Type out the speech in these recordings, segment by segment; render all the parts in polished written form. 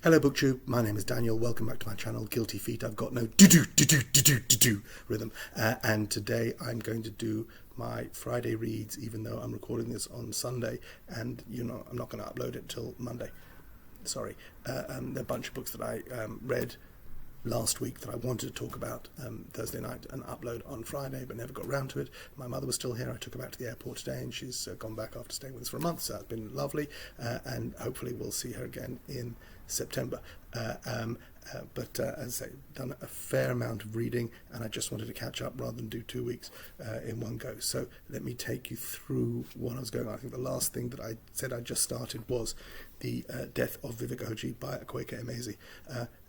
Hello BookTube, my name is Daniel, welcome back to my channel, Guilty Feet. I've got no do-do rhythm, and today I'm going to do my Friday reads, even though I'm recording this on Sunday, and I'm not going to upload it till Monday. Sorry. There are a bunch of books that I read last week that I wanted to talk about Thursday night and upload on Friday, but never got around to it. My mother was still here. I took her back to the airport today, and she's gone back after staying with us for a month, so that's been lovely, and hopefully we'll see her again in September. But as I say, done a fair amount of reading, and I just wanted to catch up rather than do 2 weeks in one go. So let me take you through what I was going on. I think the last thing that I said I just started was the Death of Vivek Oji by Akwaeke Emezi.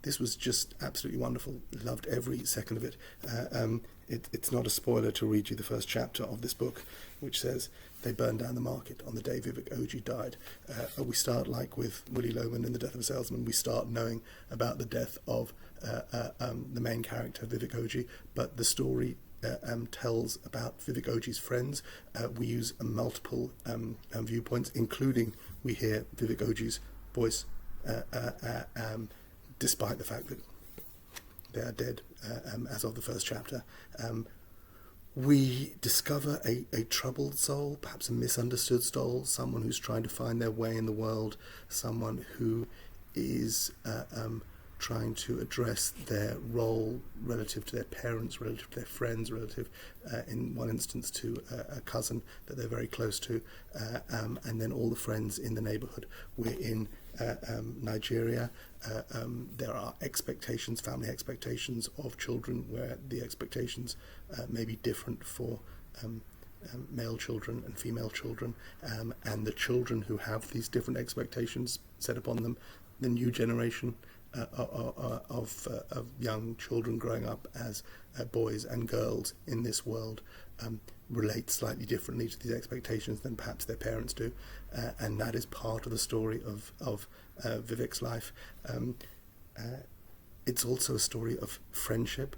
This was just absolutely wonderful. Loved every second of it. It's not a spoiler to read you the first chapter of this book, which says, "They burned down the market on the day Vivek Oji died." We start like with Willie Loman in The Death of a Salesman. We start knowing about the death of the main character, Vivek Oji, but the story tells about Vivek Oji's friends. We use multiple viewpoints, including we hear Vivek Oji's voice, despite the fact that they are dead as of the first chapter. We discover a troubled soul, perhaps a misunderstood soul, someone who's trying to find their way in the world, someone who is trying to address their role relative to their parents, relative to their friends, relative, in one instance, to a cousin that they're very close to, and then all the friends in the neighbourhood. We're in Nigeria. There are expectations, family expectations of children, where the expectations may be different for male children and female children, and the children who have these different expectations set upon them, the new generation of young children growing up as boys and girls in this world relate slightly differently to these expectations than perhaps their parents do, and that is part of the story of Vivek's life. It's also a story of friendship,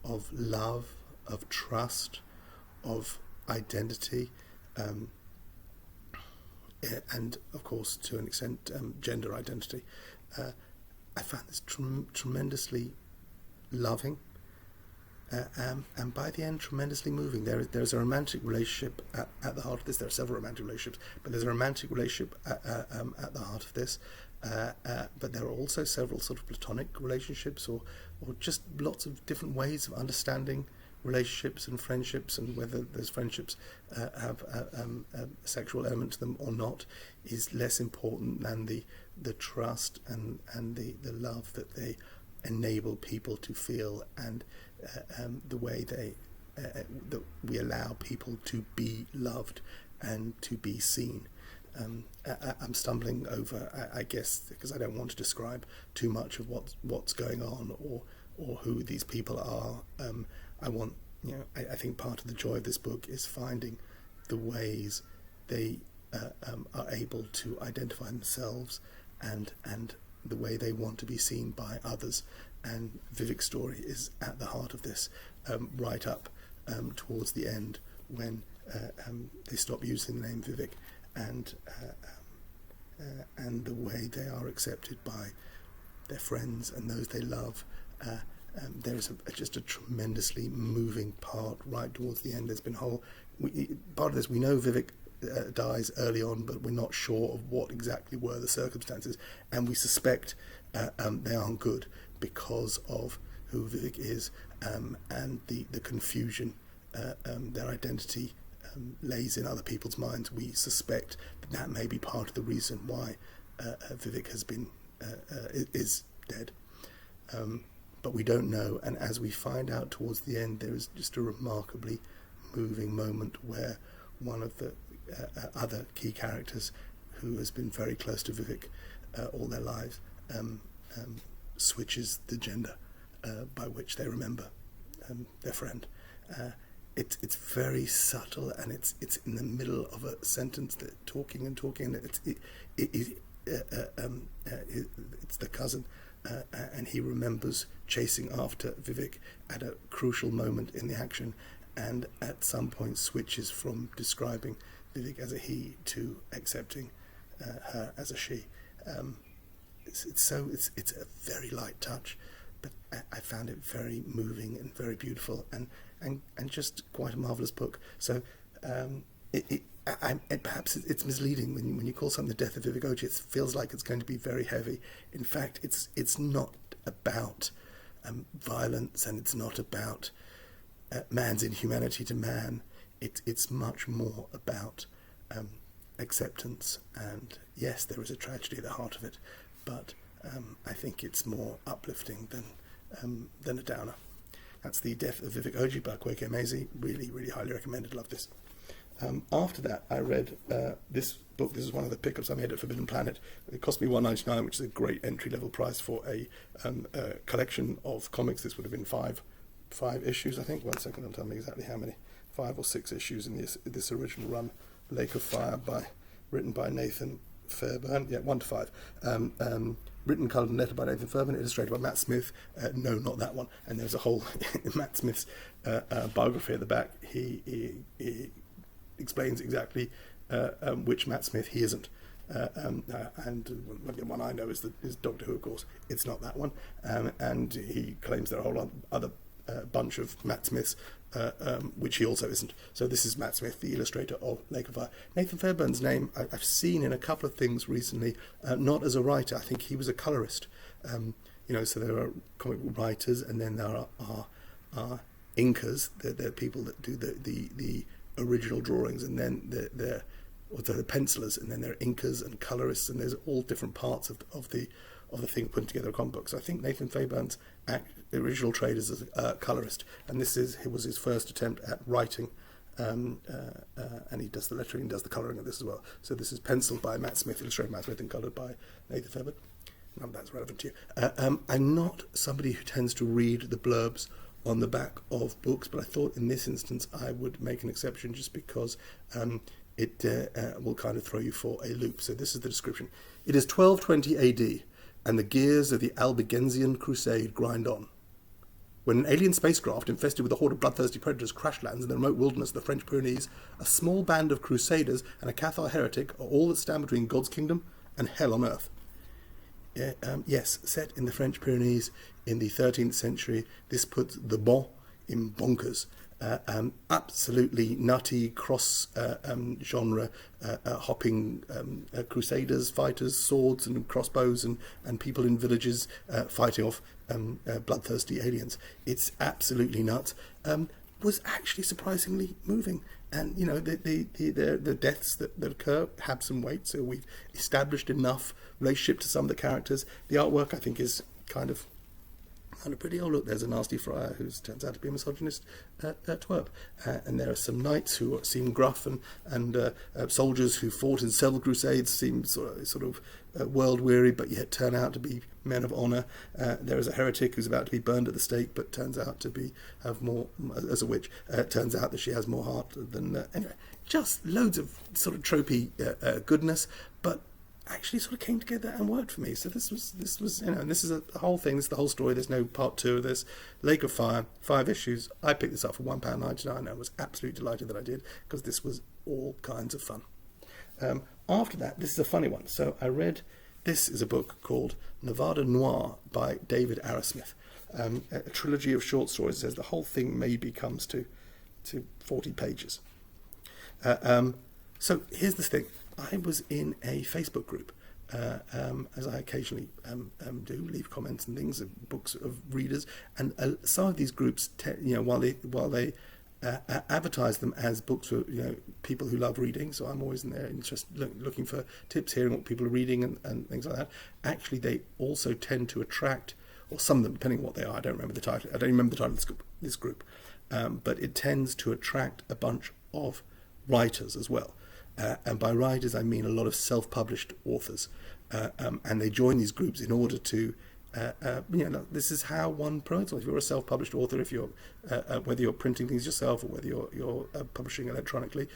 of love, of trust, of identity, and of course to an extent gender identity. I found this tremendously loving, and by the end tremendously moving. There's a romantic relationship at the heart of this. There are several romantic relationships, but there's a romantic relationship at the heart of this. But there are also several sort of platonic relationships, or just lots of different ways of understanding relationships and friendships, and whether those friendships have a sexual element to them or not is less important than the trust and the love that they enable people to feel, and the way that we allow people to be loved and to be seen. I'm stumbling over, I guess, because I don't want to describe too much of what's going on or who these people are. I think part of the joy of this book is finding the ways they are able to identify themselves and the way they want to be seen by others. And Vivek's story is at the heart of this, right up towards the end, when they stop using the name Vivek, and the way they are accepted by their friends and those they love. There is just a tremendously moving part right towards the end. There's been part of this. We know Vivek dies early on, but we're not sure of what exactly were the circumstances, and we suspect they aren't good because of who Vivek is, and the confusion their identity lays in other people's minds. We suspect that may be part of the reason why Vivek has been is dead. But we don't know, and as we find out towards the end, there is just a remarkably moving moment where one of the other key characters, who has been very close to Vivek all their lives, switches the gender by which they remember their friend. It's very subtle, and it's in the middle of a sentence. They're talking, and it's the cousin. And he remembers chasing after Vivek at a crucial moment in the action, and at some point switches from describing Vivek as a he to accepting her as a she. it's a very light touch, but I found it very moving and very beautiful, and just quite a marvelous book. So perhaps it's misleading when you call something The Death of Vivek Oji. It feels like it's going to be very heavy. In fact, it's not about violence, and it's not about man's inhumanity to man. It's much more about acceptance, and yes, there is a tragedy at the heart of it, but I think it's more uplifting than a downer. That's The Death of Vivek Oji by Kweke Maisie. Really, really highly recommended. Love this. After that, I read this book. This is one of the pickups I made at Forbidden Planet. It cost me $1.99, which is a great entry-level price for a collection of comics. This would have been five issues, I think. 1 second, I'll tell me exactly how many. 5 or 6 issues in this original run. Lake of Fire, written by Nathan Fairburn. Yeah, 1 to 5. Written, coloured, and lettered by Nathan Fairburn. Illustrated by Matt Smith. No, not that one. And there's a whole Matt Smith's biography at the back. He explains exactly which Matt Smith he isn't. And the one I know is Doctor Who, of course. It's not that one. And he claims there are a whole other bunch of Matt Smiths, which he also isn't. So this is Matt Smith, the illustrator of Lake of Fire. Nathan Fairbairn's name I've seen in a couple of things recently, not as a writer. I think he was a colorist. So there are comic book writers, and then there are inkers. They're people that do the original drawings, and then they're the pencilers, and then there are inkers and colorists, and there's all different parts of the thing putting together a comic book. So I think Nathan Fairbairn's original trade is as a colorist, and was his first attempt at writing, and he does the lettering and does the colouring of this as well. So this is penciled by Matt Smith, illustrated by Matt Smith, and coloured by Nathan Fairbairn. None of that's relevant to you. I'm not somebody who tends to read the blurbs on the back of books, but I thought in this instance I would make an exception, just because it will kind of throw you for a loop. So this is the description. It is 1220 AD, and the gears of the Albigensian crusade grind on. When an alien spacecraft infested with a horde of bloodthirsty predators crash lands in the remote wilderness of the French Pyrenees, a small band of crusaders and a Cathar heretic are all that stand between God's kingdom and hell on earth. Yes, set in the French Pyrenees in the 13th century, this puts the bon in bonkers. Absolutely nutty, cross-genre, hopping crusaders, fighters, swords and crossbows, and people in villages fighting off bloodthirsty aliens. It's absolutely nuts. Was actually surprisingly moving. And, the deaths that occur have some weight, so we've established enough relationship to some of the characters. The artwork, I think, is kind of pretty. Oh, look, there's a nasty friar who turns out to be a misogynist twerp. And there are some knights who seem gruff, and soldiers who fought in several crusades seem sort of world-weary, but yet turn out to be men of honour. There is a heretic who's about to be burned at the stake, but turns out to have more, as a witch, turns out that she has more heart than... anyway, just loads of sort of tropey goodness, but actually sort of came together and worked for me. So this was and this is a whole thing. This is the whole story. There's no part 2 of this. Lake of Fire, 5 issues. I picked this up for £1.99 and I was absolutely delighted that I did, because this was all kinds of fun. After that, this is a funny one. So I read, this is a book called Nevada Noir by David Arrowsmith, a trilogy of short stories. It says the whole thing maybe comes to 40 pages. So here's the thing. I was in a Facebook group, as I occasionally do, leave comments and things of books of readers, and some of these groups, while they advertise them as books for people who love reading, so I'm always in there just looking for tips, hearing what people are reading and things like that. Actually, they also tend to attract, or some of them, depending on what they are. I don't remember the title. I don't remember the title of this group, but it tends to attract a bunch of writers as well. And by writers, I mean a lot of self-published authors. And they join these groups in order to, this is how one promotes. If you're a self-published author, if you're, whether you're printing things yourself or whether you're publishing electronically,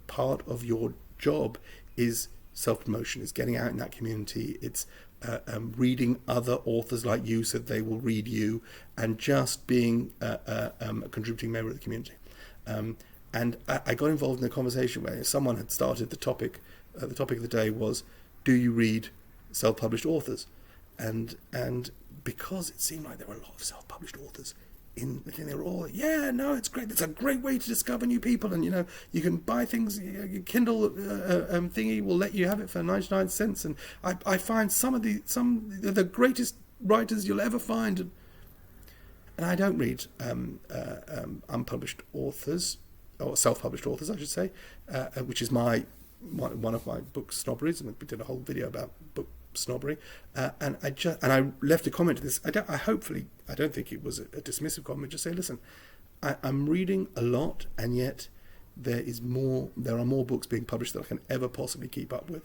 part of your job is self-promotion, is getting out in that community. It's reading other authors like you so they will read you, and just being a contributing member of the community. And I got involved in a conversation where someone had started the topic of the day was, do you read self-published authors? and because it seemed like there were a lot of self-published authors in the thing, they were all, yeah, no, it's great. It's a great way to discover new people, and you can buy things. Your Kindle thingy will let you have it for 99 cents. And I find some of the greatest writers you'll ever find. And I don't read unpublished authors, or self-published authors, I should say, which is one of my book snobberies, and we did a whole video about book snobbery. And I left a comment to this. I don't think it was a dismissive comment. Just say, listen, I'm reading a lot, and yet there are more books being published than I can ever possibly keep up with.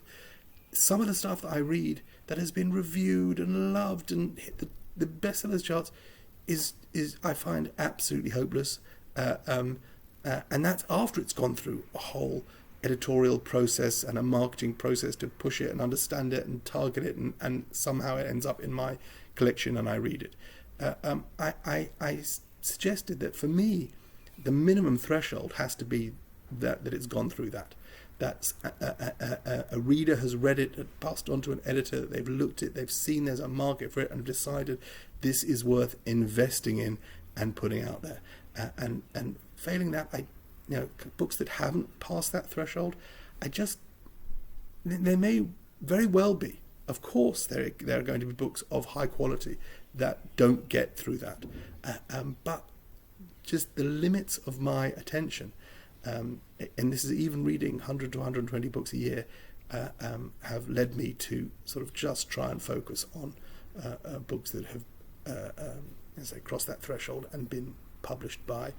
Some of the stuff that I read that has been reviewed and loved and hit the bestsellers charts is I find absolutely hopeless, and that's after it's gone through a whole editorial process and a marketing process to push it and understand it and target it, and somehow it ends up in my collection and I read it. I suggested that for me, the minimum threshold has to be that it's gone through that. That's a reader has read it, passed on to an editor, they've looked at it, they've seen there's a market for it, and decided this is worth investing in and putting out there. And failing that, books that haven't passed that threshold, they may very well be. Of course, there are going to be books of high quality that don't get through that, but just the limits of my attention. And this is even reading 100 to 120 books a year, have led me to sort of just try and focus on books that have, as I crossed that threshold and been published by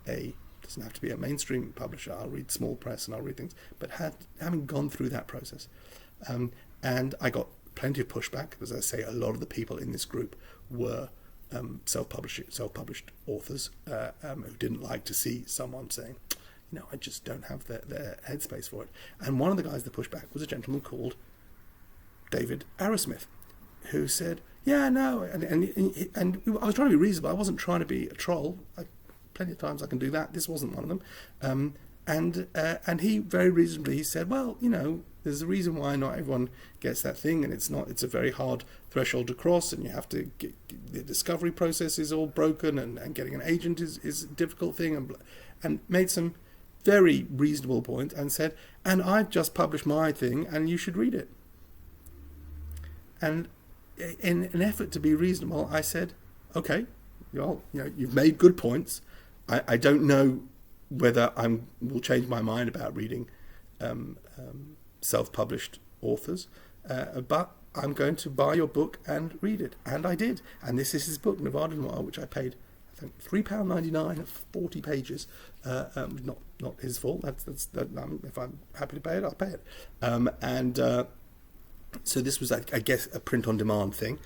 doesn't have to be a mainstream publisher. I'll read small press and I'll read things, but having gone through that process, and I got plenty of pushback, because as I say, a lot of the people in this group were self-published authors who didn't like to see someone saying, I just don't have their headspace for it. And one of the guys that pushed back was a gentleman called David Arrowsmith, who said, yeah, no, and I was trying to be reasonable. I wasn't trying to be a troll. Plenty of times I can do that. This wasn't one of them. And he very reasonably said, well, there's a reason why not everyone gets that thing, and it's a very hard threshold to cross, and you have to get, the discovery process is all broken, and getting an agent is a difficult thing, and made some very reasonable point, and said, and I've just published my thing, and you should read it. And in an effort to be reasonable, I said, okay, you've made good points. I don't know whether will change my mind about reading self-published authors, but I'm going to buy your book and read it. And I did. And this is his book, Nevada Noir, which I paid, I think, £3.99 for 40 pages. Not his fault. That's if I'm happy to pay it, I'll pay it. So this was, I guess, a print-on-demand thing,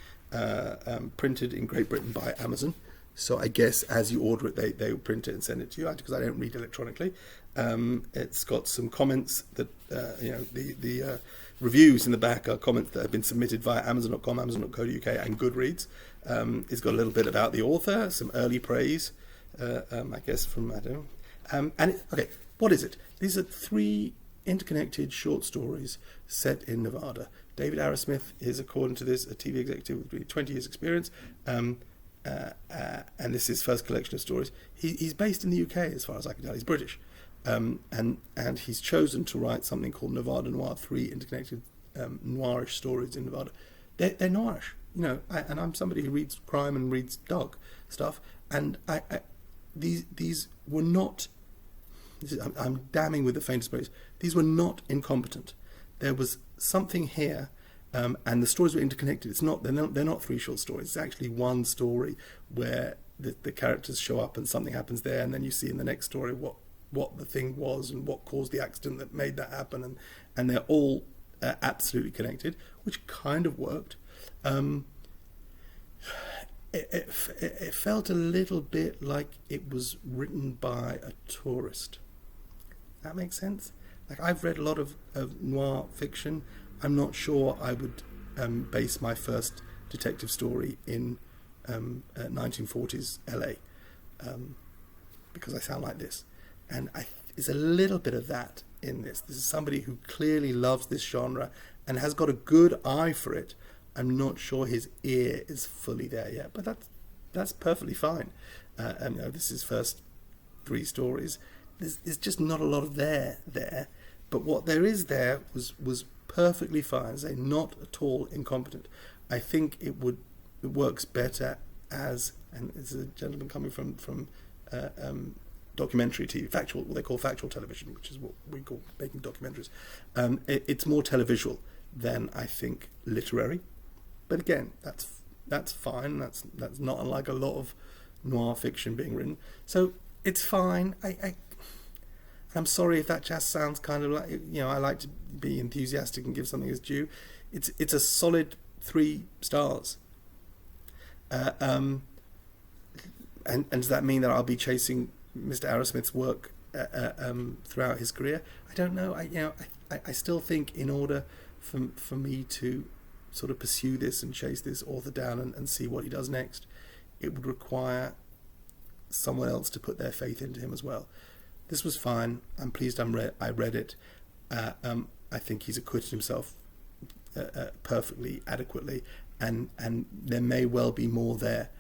printed in Great Britain by Amazon. So I guess as you order it, they will print it and send it to you, because I don't read electronically. It's got some comments that, the reviews in the back are comments that have been submitted via Amazon.com, Amazon.co.uk and Goodreads. It's got a little bit about the author, some early praise, I guess, from, I don't know. Okay, what is it? These are 3 interconnected short stories set in Nevada. David Arrowsmith is, according to this, a TV executive with 20 years experience. And this is his first collection of stories. He's based in the UK, as far as I can tell. He's British, and he's chosen to write something called Nevada Noir, 3 interconnected noirish stories in Nevada. They're noirish, and I'm somebody who reads crime and reads dark stuff, and these were not. I'm damning with the faintest praise. These were not incompetent. There was something here. And the stories were interconnected. They're not 3 short stories. It's actually one story where the characters show up and something happens there, and then you see in the next story what the thing was and what caused the accident that made that happen, and they're all absolutely connected, which kind of worked. It felt a little bit like it was written by a tourist. That makes sense? Like, I've read a lot of noir fiction. I'm not sure I would base my first detective story in 1940s LA, because I sound like this. And there's a little bit of that in this. This is somebody who clearly loves this genre and has got a good eye for it, I'm not sure his ear is fully there yet, but that's perfectly fine. And this is first 3 stories. There's just not a lot of there, but what there is there was perfectly fine. Say, not at all incompetent. I think it works better as, and it's a gentleman coming from documentary TV, what they call factual television, which is what we call making documentaries. It's more televisual than, I think, literary. But again, that's fine. That's not unlike a lot of noir fiction being written. So it's fine. I'm sorry if that just sounds kind of like, I like to be enthusiastic and give something its due. It's a solid 3 stars. And does that mean that I'll be chasing Mr. Arrowsmith's work throughout his career? I don't know. I still think in order for me to sort of pursue this and chase this author down and see what he does next, it would require someone else to put their faith into him as well. This was fine. I'm pleased I read it. I think he's acquitted himself perfectly, adequately, and there may well be more there.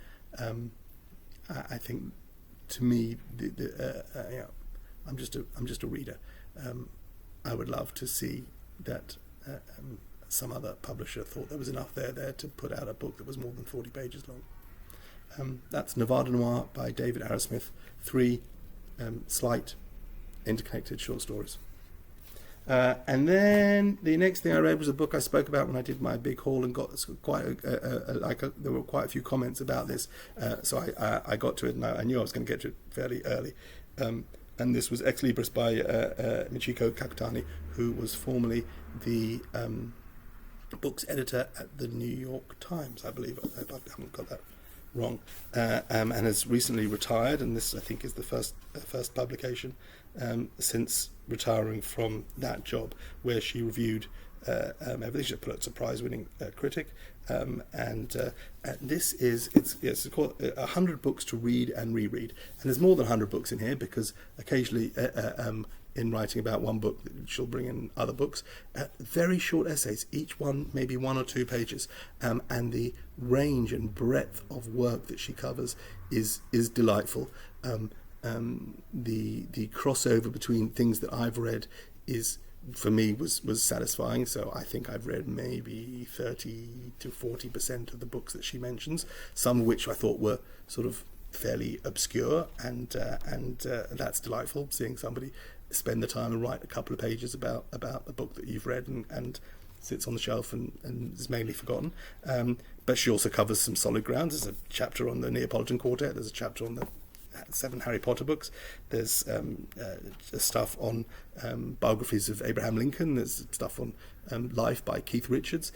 I think, to me, I'm just a reader. I would love to see that some other publisher thought there was enough there to put out a book that was more than 40 pages long. That's Nevada Noir by David Arrowsmith. 3 slight, interconnected short stories. And then the next thing I read was a book I spoke about when I did my big haul and got quite there were quite a few comments about this, so I got to it, and I knew I was going to get to it fairly early. And this was ExLibris by Michiko Kakutani, who was formerly the books editor at the New York Times, I believe. I haven't got that wrong, and has recently retired, and this, I think, is the first publication since retiring from that job, where she reviewed everything. She's a Pulitzer Prize winning critic, and this is it's called 100 books to read and reread, and there's more than 100 books in here, because occasionally in writing about one book she'll bring in other books, very short essays, each one maybe 1 or 2 pages, and the range and breadth of work that she covers is delightful. The crossover between things that I've read is, for me, was satisfying. So I think I've read maybe 30 to 40% of the books that she mentions, some of which I thought were sort of fairly obscure, and that's delightful, seeing somebody spend the time and write a couple of pages about a book that you've read and sits on the shelf and is mainly forgotten. But she also covers some solid ground. There's a chapter on the Neapolitan Quartet. There's a chapter on the 7 Harry Potter books. There's stuff on biographies of Abraham Lincoln. There's stuff on life by Keith Richards.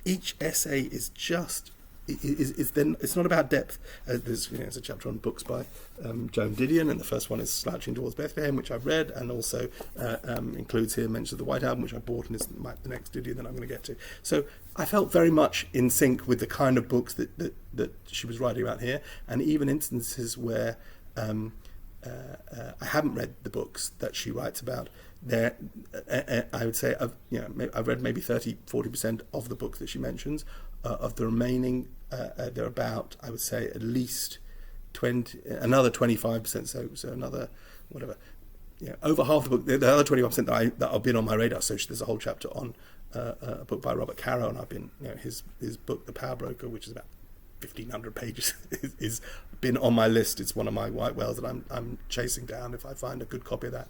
Each essay is just it's not about depth. There's a chapter on books by Joan Didion, and the first one is Slouching Towards Bethlehem, which I've read, and also includes here mention of the White Album, which I bought, and is the next Didion that I'm going to get to. So I felt very much in sync with the kind of books that she was writing about here, and even instances where I haven't read the books that she writes about. There, I would say I've read maybe 30-40% of the books that she mentions. Of the remaining, they're about, I would say, at least another 25%. So another whatever, over half the book. The other 25% that have been on my radar. So there's a whole chapter on a book by Robert Caro, and I've been his book, The Power Broker, which is about 1,500 pages, is been on my list. It's one of my white whales that I'm chasing down. If I find a good copy of that,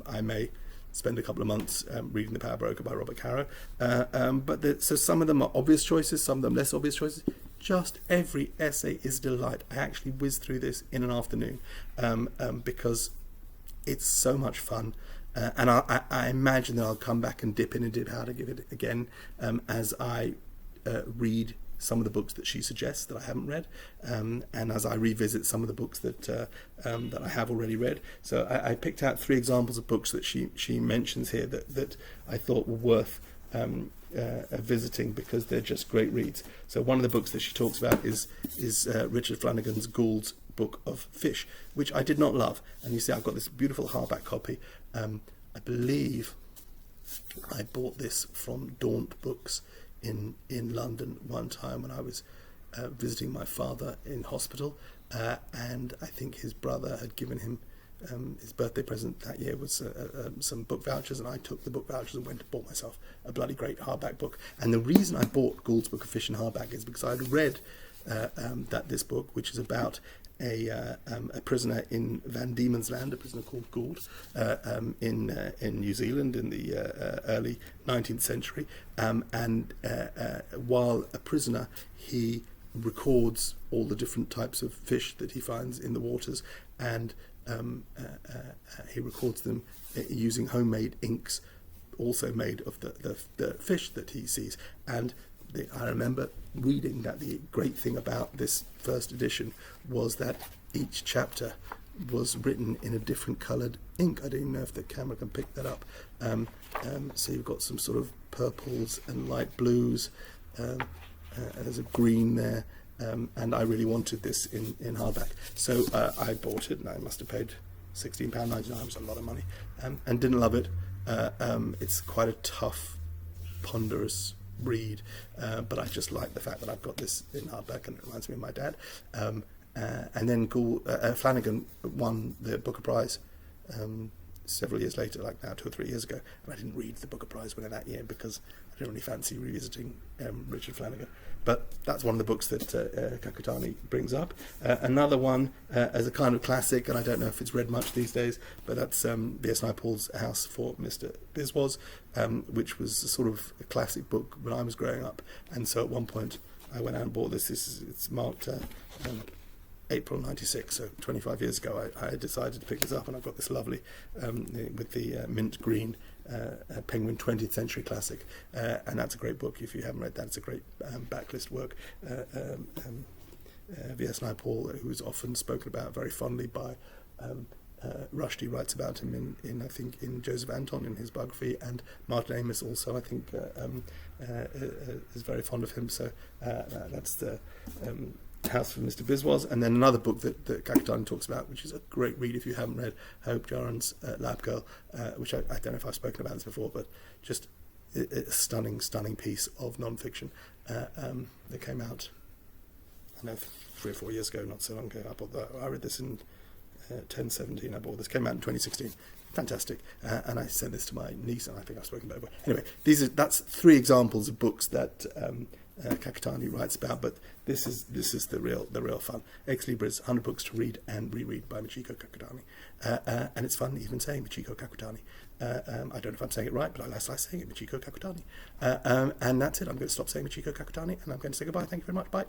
I may spend a couple of months reading The Power Broker by Robert Caro. So some of them are obvious choices, some of them less obvious choices. Just every essay is a delight. I actually whizzed through this in an afternoon because it's so much fun. And I imagine that I'll come back and dip in and dip out and give it again as I read some of the books that she suggests that I haven't read, and as I revisit some of the books that I have already read. So I picked out 3 examples of books that she mentions here that I thought were worth visiting, because they're just great reads. So one of the books that she talks about is Richard Flanagan's Gould's Book of Fish, which I did not love. And you see, I've got this beautiful hardback copy. I believe I bought this from Daunt Books in London one time when I was visiting my father in hospital, and I think his brother had given him his birthday present that year was some book vouchers, and I took the book vouchers and went and bought myself a bloody great hardback book. And the reason I bought Gould's Book of Fish in hardback is because I'd read that this book, which is about a prisoner in Van Diemen's Land, a prisoner called Gould, in New Zealand in the early 19th century. And while a prisoner, he records all the different types of fish that he finds in the waters, and he records them using homemade inks, also made of the fish that he sees. And I remember reading that the great thing about this first edition was that each chapter was written in a different coloured ink. I don't even know if the camera can pick that up. So you've got some sort of purples and light blues. There's a green there. And I really wanted this in hardback. So I bought it, and I must have paid £16.99, which was a lot of money, and didn't love it. It's quite a tough, ponderous read, but I just like the fact that I've got this in hardback, and it reminds me of my dad. And then Flanagan won the Booker Prize several years later, like now 2 or 3 years ago, and I didn't read the Booker Prize winner that year because I didn't really fancy revisiting Richard Flanagan. But that's one of the books that Kakutani brings up. Another one as a kind of classic, and I don't know if it's read much these days, but that's B.S. Naipaul's House for Mr Biswas, which was a sort of a classic book when I was growing up. And so at one point I went out and bought this. It's marked April 96, so 25 years ago I decided to pick this up, and I've got this lovely with the mint green Penguin 20th Century Classic, and that's a great book. If you haven't read that, it's a great backlist work. V.S. Naipaul, who is often spoken about very fondly by Rushdie, writes about him in I think in Joseph Anton in his biography, and Martin Amis also I think is very fond of him. So that's the House for Mr Biswas. And then another book that Kakutani talks about, which is a great read if you haven't read, Hope Jaron's Lab Girl, which I don't know if I've spoken about this before, but just a stunning piece of non-fiction that came out, I know, 3 or 4 years ago, not so long ago. I read this in 1017. I bought this. Came out in 2016. Fantastic. And I sent this to my niece, and I think I've spoken about it. Anyway, that's 3 examples of books that Kakutani writes about, but this is the real fun. ExLibris, 100 books to read and reread by Michiko Kakutani, and it's fun even saying Michiko Kakutani. I don't know if I'm saying it right, but I like saying it, Michiko Kakutani. And that's it. I'm going to stop saying Michiko Kakutani, and I'm going to say goodbye. Thank you very much. Bye.